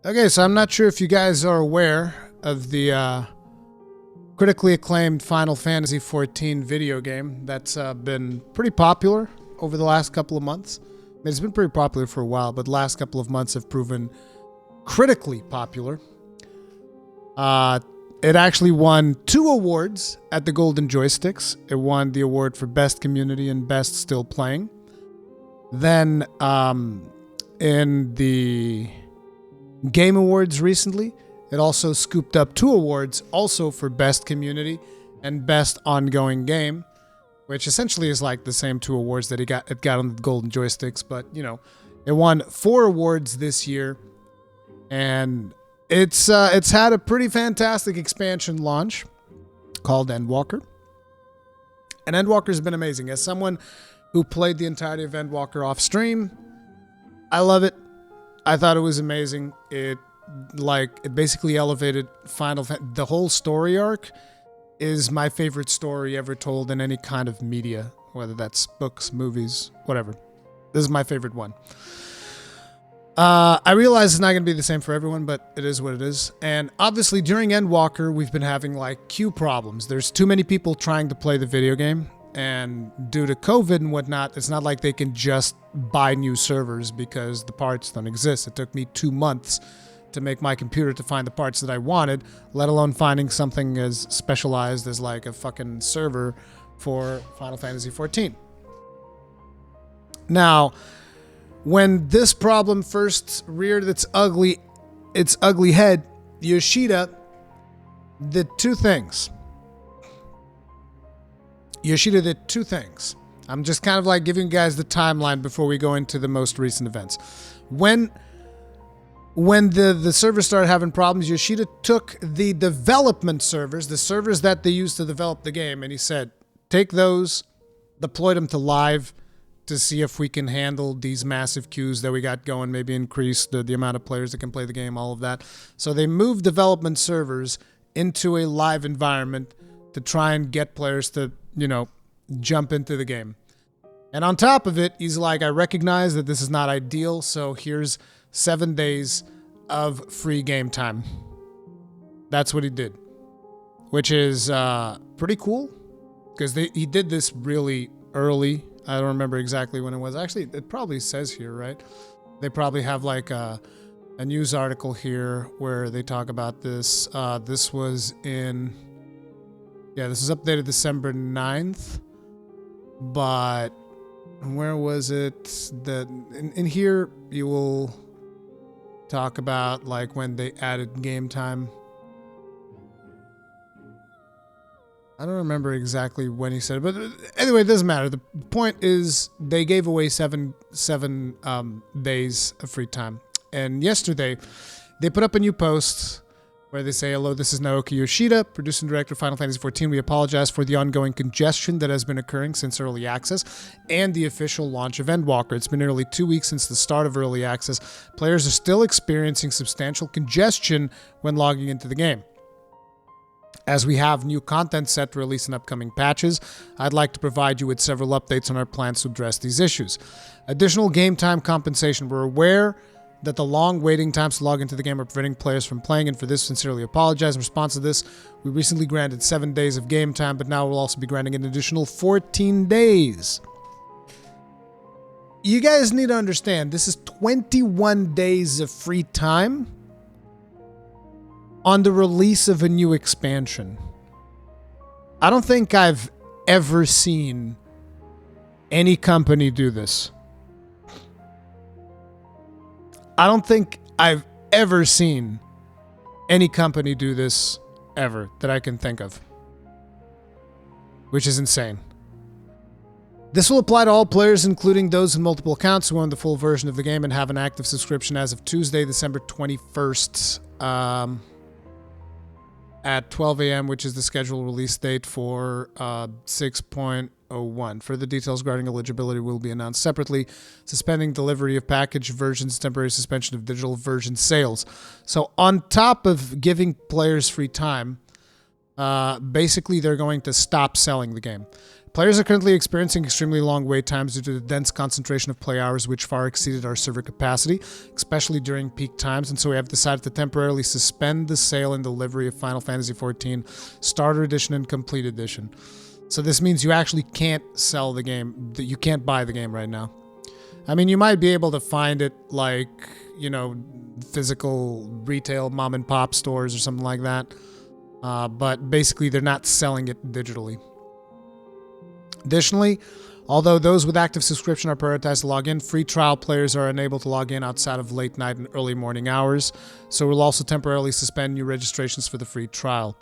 Okay, so I'm not sure if you guys are aware of the critically acclaimed Final Fantasy XIV video game that's been pretty popular over the last couple of months. I mean, it's been pretty popular for a while, but the last couple of months have proven critically popular. It actually won 2 awards at the Golden Joysticks. It won the award for Best Community and Best Still Playing. Then, in the Game Awards recently, it also scooped up 2 awards, also for Best Community and Best Ongoing Game, which essentially is like the same 2 awards that it got on the Golden Joysticks. But, you know, it won 4 awards this year, and it's had a pretty fantastic expansion launch called Endwalker. And Endwalker's been amazing. As someone who played the entirety of Endwalker off stream, I love it. I thought it was amazing. It basically elevated the whole story arc is my favorite story ever told in any kind of media, whether that's books, movies, whatever. This is my favorite one. I realize it's not going to be the same for everyone, but it is what it is. And obviously during Endwalker, we've been having like queue problems. There's too many people trying to play the video game. And due to COVID and whatnot, it's not like they can just buy new servers because the parts don't exist. It took me 2 months to make my computer to find the parts that I wanted, let alone finding something as specialized as like a fucking server for Final Fantasy XIV. Now, when this problem first reared its ugly head, Yoshida did 2 things. Yoshida did 2 things. I'm just kind of like giving you guys the timeline before we go into the most recent events. When the servers started having problems, Yoshida took the development servers, the servers that they used to develop the game, and he said, take those, deploy them to live to see if we can handle these massive queues that we got going, maybe increase the amount of players that can play the game, all of that. So they moved development servers into a live environment to try and get players to, you know, jump into the game. And on top of it, he's like, I recognize that this is not ideal, so here's 7 days of free game time. That's what he did, which is pretty cool, because he did this really early. I don't remember exactly when it was. Actually, it probably says here, right? They probably have like a news article here where they talk about this. This was in... Yeah, this is updated December 9th, but where was it? In here, you will talk about like when they added game time. I don't remember exactly when he said it, but anyway, it doesn't matter. The point is they gave away seven days of free time. And yesterday, they put up a new post where they say, hello, this is Naoki Yoshida, producer and director of Final Fantasy XIV. We apologize for the ongoing congestion that has been occurring since early access and the official launch of Endwalker. It's been nearly 2 weeks since the start of early access. Players are still experiencing substantial congestion when logging into the game. As we have new content set to release in upcoming patches, I'd like to provide you with several updates on our plans to address these issues. Additional game time compensation. We're aware that the long waiting times to log into the game are preventing players from playing, and for this, sincerely apologize. In response to this, we recently granted 7 days of game time, but now we'll also be granting an additional 14 days. You guys need to understand, this is 21 days of free time on the release of a new expansion. I don't think I've ever seen any company do this. I don't think I've ever seen any company do this ever that I can think of, which is insane. This will apply to all players, including those with multiple accounts who own the full version of the game and have an active subscription as of Tuesday, December 21st, at 12 a.m., which is the scheduled release date for 6.01. Further details regarding eligibility will be announced separately. Suspending delivery of package versions, temporary suspension of digital version sales. So on top of giving players free time, basically they're going to stop selling the game. Players are currently experiencing extremely long wait times due to the dense concentration of play hours, which far exceeded our server capacity, especially during peak times, and so we have decided to temporarily suspend the sale and delivery of Final Fantasy XIV Starter Edition and Complete Edition. So this means you actually can't sell the game, you can't buy the game right now. I mean, you might be able to find it like, you know, physical retail mom and pop stores or something like that, but basically they're not selling it digitally. Additionally, although those with active subscription are prioritized to log in, free trial players are unable to log in outside of late night and early morning hours, so we'll also temporarily suspend new registrations for the free trial.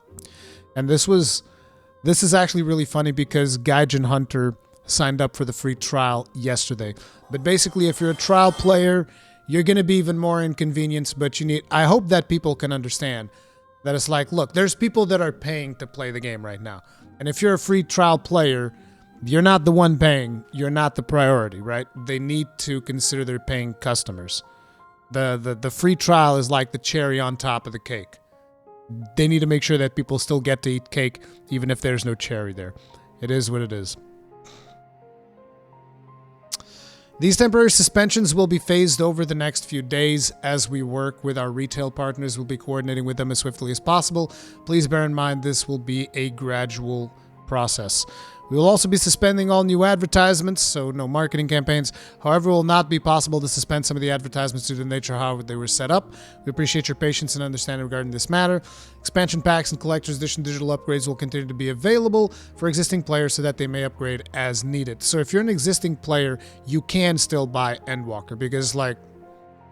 And this is actually really funny because Gaijin Hunter signed up for the free trial yesterday. But basically, if you're a trial player, you're going to be even more inconvenienced, but I hope that people can understand that it's like, look, there's people that are paying to play the game right now. And if you're a free trial player, you're not the one paying. You're not the priority, right? They need to consider their paying customers. The free trial is like the cherry on top of the cake. They need to make sure that people still get to eat cake, even if there's no cherry there. It is what it is. These temporary suspensions will be phased over the next few days as we work with our retail partners. We'll be coordinating with them as swiftly as possible. Please bear in mind this will be a gradual process. We will also be suspending all new advertisements, so no marketing campaigns. However, it will not be possible to suspend some of the advertisements due to the nature of how they were set up. We appreciate your patience and understanding regarding this matter. Expansion packs and collector's edition digital upgrades will continue to be available for existing players so that they may upgrade as needed. So if you're an existing player, you can still buy Endwalker because, like,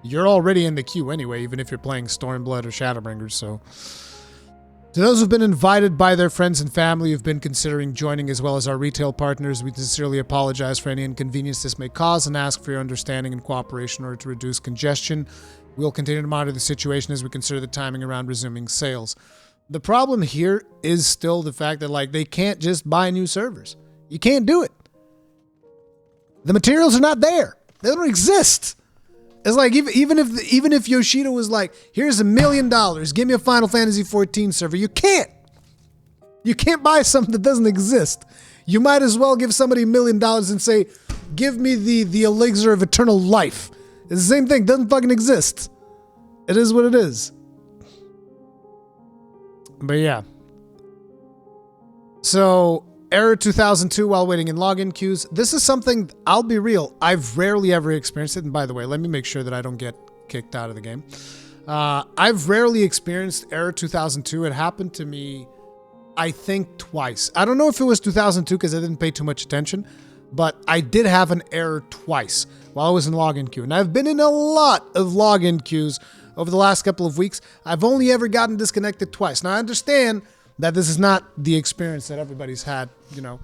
you're already in the queue anyway, even if you're playing Stormblood or Shadowbringers, so... To those who've been invited by their friends and family who've been considering joining, as well as our retail partners, we sincerely apologize for any inconvenience this may cause and ask for your understanding and cooperation in order to reduce congestion. We'll continue to monitor the situation as we consider the timing around resuming sales. The problem here is still the fact that, like, they can't just buy new servers. You can't do it. The materials are not there. They don't exist. It's like, even if Yoshida was like, here's $1 million, give me a Final Fantasy XIV server, you can't. You can't buy something that doesn't exist. You might as well give somebody $1 million and say, give me the elixir of eternal life. It's the same thing, doesn't fucking exist. It is what it is. But yeah. So... Error 2002 while waiting in login queues. This is something, I'll be real, I've rarely ever experienced it. And by the way, let me make sure that I don't get kicked out of the game. I've rarely experienced Error 2002. It happened to me, I think, twice. I don't know if it was 2002 because I didn't pay too much attention, but I did have an error twice while I was in login queue. And I've been in a lot of login queues over the last couple of weeks. I've only ever gotten disconnected twice. Now, I understand that this is not the experience that everybody's had. You know,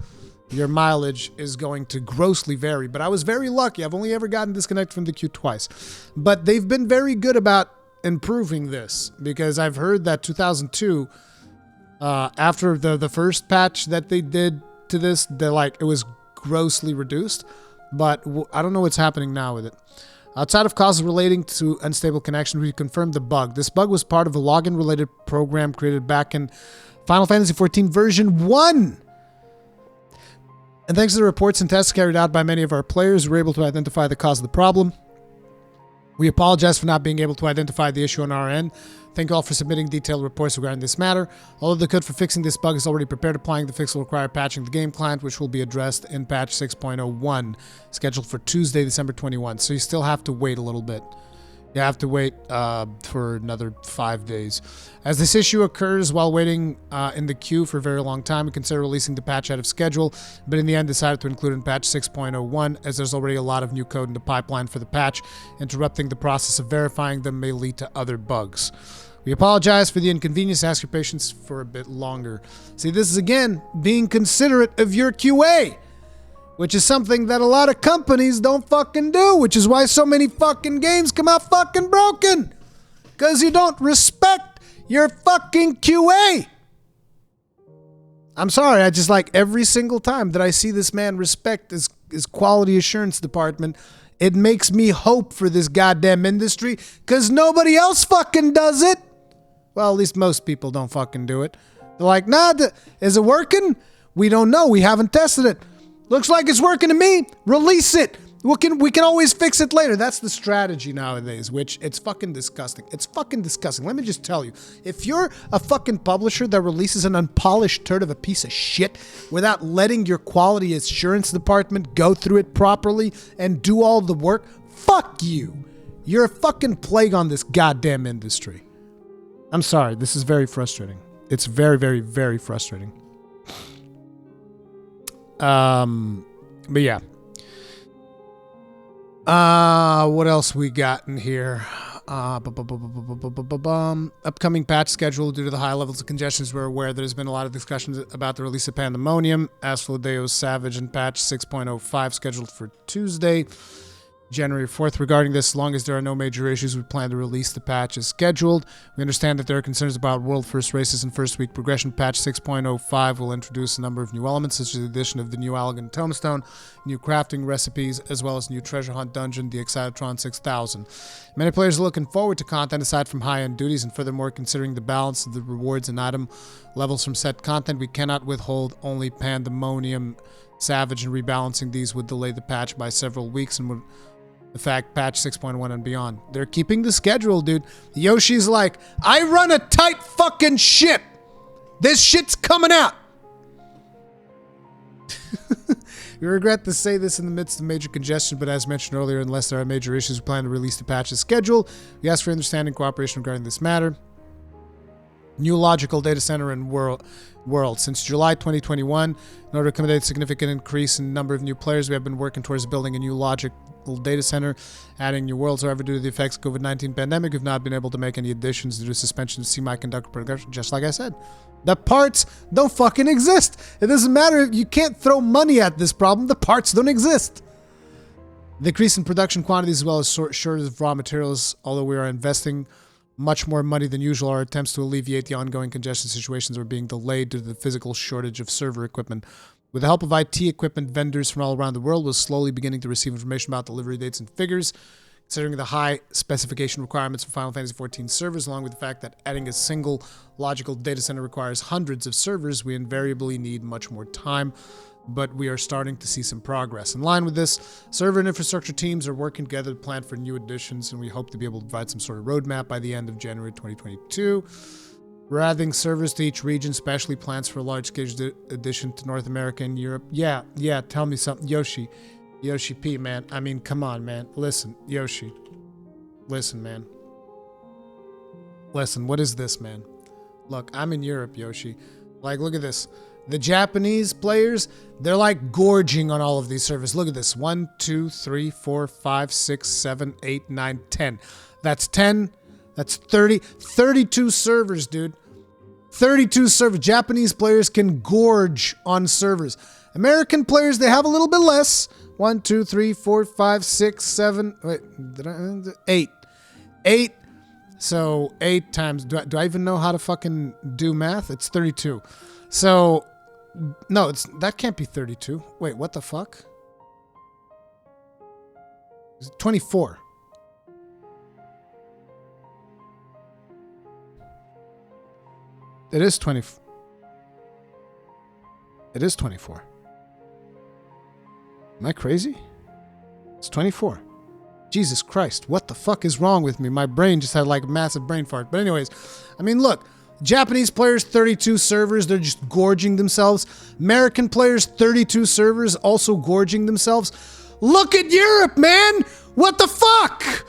your mileage is going to grossly vary, but I was very lucky. I've only ever gotten disconnected from the queue twice. But they've been very good about improving this, because I've heard that 2002, after the first patch that they did to this, it was grossly reduced, but I don't know what's happening now with it. Outside of causes relating to unstable connection, we confirmed the bug. This bug was part of a login-related program created back in Final Fantasy XIV version 1. And thanks to the reports and tests carried out by many of our players, we were able to identify the cause of the problem. We apologize for not being able to identify the issue on our end. Thank you all for submitting detailed reports regarding this matter. Although the code for fixing this bug is already prepared, applying the fix will require patching the game client, which will be addressed in patch 6.01, scheduled for Tuesday, December 21. So you still have to wait a little bit. You have to wait for another 5 days. As this issue occurs while waiting in the queue for a very long time, we consider releasing the patch out of schedule, but in the end decided to include in patch 6.01 as there's already a lot of new code in the pipeline for the patch. Interrupting the process of verifying them may lead to other bugs. We apologize for the inconvenience. Ask your patience for a bit longer. See, this is again being considerate of your QA, which is something that a lot of companies don't fucking do, which is why so many fucking games come out fucking broken. Because you don't respect your fucking QA. I'm sorry, I just, like, every single time that I see this man respect his quality assurance department, it makes me hope for this goddamn industry, because nobody else fucking does it. Well, at least most people don't fucking do it. They're like, nah, is it working? We don't know. We haven't tested it. Looks like it's working to me. Release it. We can always fix it later. That's the strategy nowadays, which it's fucking disgusting. It's fucking disgusting. Let me just tell you, if you're a fucking publisher that releases an unpolished turd of a piece of shit without letting your quality assurance department go through it properly and do all the work, fuck you. You're a fucking plague on this goddamn industry. I'm sorry. This is very frustrating. It's very, very, very frustrating. But yeah. What else we got in here? Upcoming patch schedule. Due to the high levels of congestions, we're aware there's been a lot of discussions about the release of Pandemonium. Asphalodeo's Savage and patch 6.05 scheduled for Tuesday, January 4th. Regarding this, as long as there are no major issues, we plan to release the patch as scheduled. We understand that there are concerns about world first races and first week progression. Patch 6.05 will introduce a number of new elements, such as the addition of the new Elegant Tombstone, new crafting recipes, as well as new treasure hunt dungeon, the Excitotron 6000. Many players are looking forward to content aside from high-end duties, and furthermore, considering the balance of the rewards and item levels from set content, we cannot withhold only Pandemonium, Savage, and rebalancing these would delay the patch by several weeks and would in fact, patch 6.1 and beyond. They're keeping the schedule, dude. Yoshi's like, I run a tight fucking ship. This shit's coming out. We regret to say this in the midst of major congestion, but as mentioned earlier, unless there are major issues, we plan to release the patch as scheduled. We ask for understanding and cooperation regarding this matter. New logical data center in world. Since July 2021, in order to accommodate a significant increase in number of new players, we have been working towards building a new logical data center, adding new worlds. However, due to the effects of COVID-19 pandemic, we've not been able to make any additions due to suspension of semiconductor production, just like I said. The parts don't fucking exist. It doesn't matter. You can't throw money at this problem. The parts don't exist. The decrease in production quantities as well as shortage of raw materials, although we are investing much more money than usual, our attempts to alleviate the ongoing congestion situations are being delayed due to the physical shortage of server equipment. With the help of IT equipment vendors from all around the world, we're slowly beginning to receive information about delivery dates and figures. Considering the high specification requirements for Final Fantasy XIV servers, along with the fact that adding a single logical data center requires hundreds of servers, we invariably need much more time, but we are starting to see some progress. In line with this, server and infrastructure teams are working together to plan for new additions, and we hope to be able to provide some sort of roadmap by the end of January 2022. We're adding servers to each region, especially plans for a large-scale addition to North America and Europe. Yeah, tell me something. Yoshi-P, man. I mean, come on, man. Listen, Yoshi. Listen, man. Listen, what is this, man? Look, I'm in Europe, Yoshi. Like, look at this. The Japanese players, they're like gorging on all of these servers. Look at this. 1, 2, 3, 4, 5, 6, 7, 8, 9, 10. That's 10. That's 30. 32 servers, dude. 32 servers. Japanese players can gorge on servers. American players, they have a little bit less. 1, 2, 3, 4, 5, 6, 7. Wait, 8. 8. So 8 times. Do I even know how to fucking do math? It's 32. So, no, that can't be 32. Wait, what the fuck? It's 24. It is 20. It is 24. Am I crazy? It's 24. Jesus Christ, what the fuck is wrong with me? My brain just had like a massive brain fart. But anyways, I mean, look. Japanese players, 32 servers, they're just gorging themselves. American players, 32 servers, also gorging themselves. Look at Europe, man! What the fuck?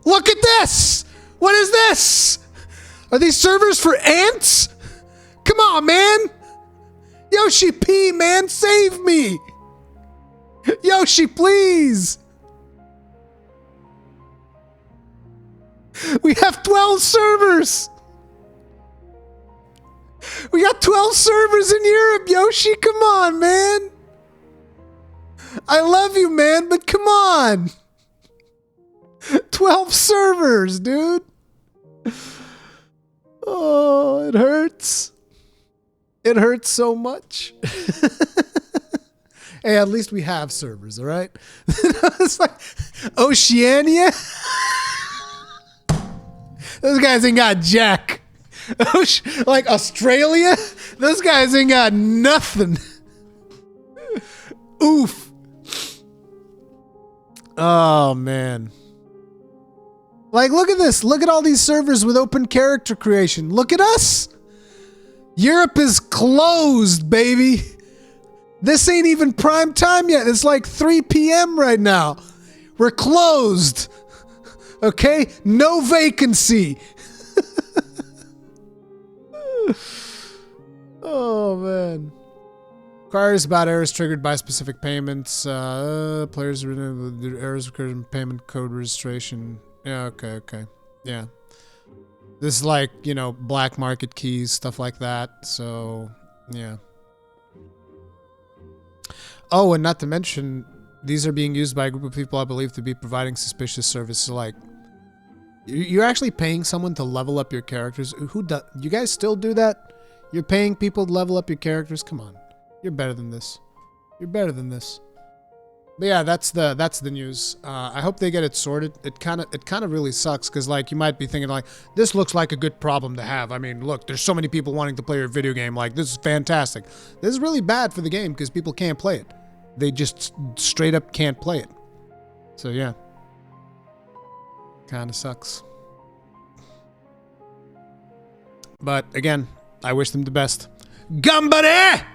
Look at this! What is this? Are these servers for ants? Come on, man! Yoshi-P, man, save me! Yoshi, please! We have 12 servers! We got 12 servers in Europe, Yoshi. Come on, man. I love you, man, but come on. 12 servers, dude. Oh, it hurts. It hurts so much. Hey, at least we have servers, all right? It's like Oceania. Those guys ain't got jack. Like Australia, those guys ain't got nothing. Oof. Oh, man. Like, look at this. Look at all these servers with open character creation. Look at us. Europe is closed, baby. This ain't even prime time yet. It's like 3 p.m. right now. We're closed. Okay? No vacancy. Oh, man. Inquiries about errors triggered by specific payments. Players errors occurred in payment code registration. Yeah, okay. Yeah. This is like, you know, black market keys, stuff like that. So, yeah. Oh, and not to mention, these are being used by a group of people I believe to be providing suspicious services. Like, you're actually paying someone to level up your characters. Who does? You guys still do that? You're paying people to level up your characters? Come on. You're better than this. You're better than this. But yeah, that's the news. I hope they get it sorted. It kind of really sucks because, like, you might be thinking like, this looks like a good problem to have. I mean, look, there's so many people wanting to play your video game. Like, this is fantastic. This is really bad for the game because people can't play it. They just straight up can't play it. So yeah, kind of sucks. But again, I wish them the best. Gambare!